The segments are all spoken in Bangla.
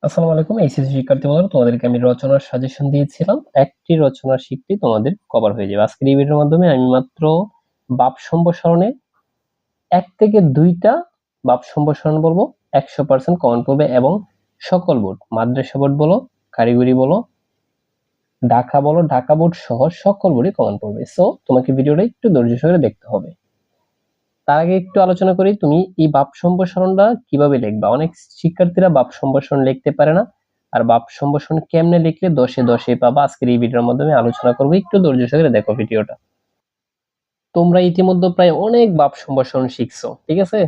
আসসালামু আলাইকুম। এইচএসসি শিক্ষার্থী বন্ধুরা, তোমাদেরকে আমি রচনার সাজেশন দিয়েছিলাম। একটি রচনা শিখলেই তোমাদের কভার হয়ে যাবে। আজকের এই ভিডিওর মাধ্যমে আমি মাত্র বাপ সম্প্রসারণে 1 থেকে 2টা বাপ সম্প্রসারণ বলবো। 100% কমন পড়বে এবং সকল বোর্ড, মাদ্রাসা বোর্ড বলো, কারিগরি বলো, ঢাকা বলো, ঢাকা বোর্ড সহ সকল বোর্ডে কমন পড়বে। সো তোমাকে ভিডিওটা একটু ধৈর্য সহকারে দেখতে হবে। তার আগে একটু আলোচনা করি, তুমি এই বাপ সম্প্রসারণটা কিভাবে লিখবা। অনেক শিক্ষার্থীরা বাপ সম্প্রসারণ লিখতে পারে না, আর বাপ সম্প্রসারণ কেমনে লিখলে 10-এ 10 পাবা আজকের এই ভিডিওর মাধ্যমে আলোচনা করবো। একটু ধৈর্য সহকারে দেখো ভিডিওটা। তোমরা ইতিমধ্যে প্রায় অনেক বাপ সম্প্রসারণ শিখছো, ঠিক আছে,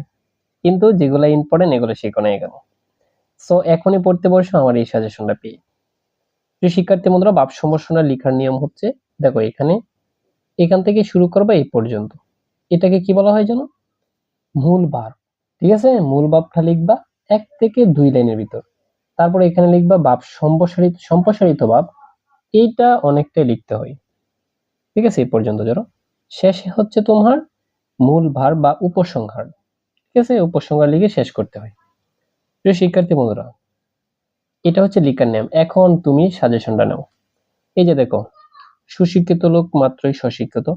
কিন্তু যেগুলো ইম্পর্টেন্ট এগুলো শিখো না কেন। সো এখনই পড়তে বসো আমার এই সাজেশনটা পেয়ে। যে শিক্ষার্থী বন্ধুরা, বাপ সম্প্রসারণ লেখার নিয়ম হচ্ছে, দেখো এখান থেকে শুরু করবা এই পর্যন্ত। এটাকে কি বলা হয় জানো? মূল ভার্ব। ঠিক আছে, মূল ভার্বটা লিখবা 1 থেকে 2 লাইনের ভিতর। তারপরে এখানে লিখবা ভাব সম্প্রসারিত ভাব। এইটা অনেকটাই লিখতে হয়। ঠিক আছে, এই পর্যন্ত ধরো। শেষে হচ্ছে তোমার মূল ভার্ব বা উপসংহার। ঠিক আছে, উপসংহার লিখে শেষ করতে হয়। প্রিয় শিক্ষার্থী বন্ধুরা, এটা হচ্ছে লিখার নিয়ম। এখন তুমি সাজেশনটা নাও। এই যে দেখো, সুশিক্ষিত লোক মাত্রই স্বশিক্ষিত,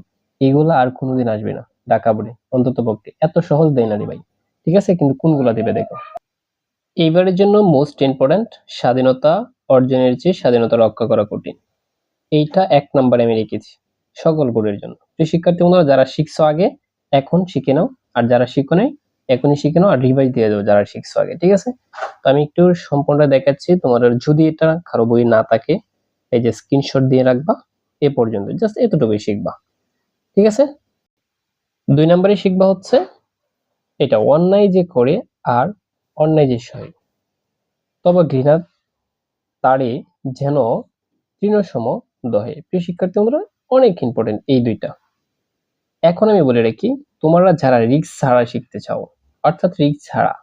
এগুলো আর কোনোদিন আসবে না ঢাকা বোর্ডে, অন্তত পক্ষে এত সহজ দেয় না রে ভাই। ঠিক আছে, কিন্তু কোনগুলা দেবে দেখো। এইবারের জন্য মোস্ট ইম্পর্টেন্ট, স্বাধীনতা অর্জনের চেয়ে স্বাধীনতা রক্ষা করা কঠিন। এইটা 1 নম্বরে আমি রেখেছি সকল বোর্ডের জন্য। তো শিক্ষার্থী বন্ধুরা, যারা শিখছো আগে এখন শিখে নাও, আর যারা শিখো নাই এখনই শিখে নাও, আর রিভাইজ দিয়ে দেবো যারা শিখছো আগে। ঠিক আছে, তো আমি একটু সম্পূর্ণ দেখাচ্ছি তোমাদের। যদি এটা কারো বই না থাকে, এই যে স্ক্রিনশট দিয়ে রাখবা। এ পর্যন্ত জাস্ট এতটুকুই শিখবা। ঠিক আছে, 2 নম্বরে শিখবা হচ্ছে এটা, অন্যায় যে করে আর অন্যায় যে সয়, তবে ঘৃণা তারে যেন তৃণসম দহে। প্রিয় শিক্ষার্থী বন্ধুরা, অনেক ইম্পর্টেন্ট এই দুইটা। এখন আমি বলে রাখি, তোমরা যারা রিস্ক ছাড়া শিখতে চাও, অর্থাৎ রিস্ক ছাড়া,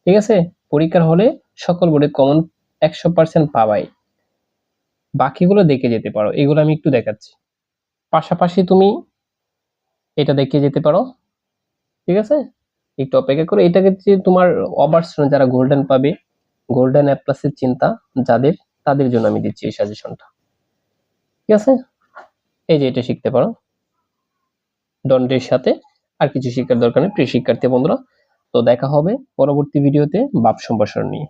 ঠিক আছে, পরীক্ষার হলে সকল বোর্ডে কমন 100% পাবাই। বাকিগুলো দেখে যেতে পারো, এগুলো আমি একটু দেখাচ্ছি। পাশাপাশি তুমি এটা দেখে যেতে পারো। ঠিক আছে, একটু অপেক্ষা করো। এটাকে যে তোমার অবার্সন যারা গোল্ডেন পাবে, গোল্ডেন এ প্লাসের চিন্তা যাদের, তাদের জন্য আমি দিচ্ছি এই সাজেশনটা। ঠিক আছে, এই যে এটা শিখতে পারো দণ্ডের সাথে। আর কিছু শিক্ষার দরকার নেই প্রিয় শিক্ষার্থী বন্ধুরা। তো দেখা হবে পরবর্তী ভিডিওতে বাপ সম্প্রসারণ নিয়ে।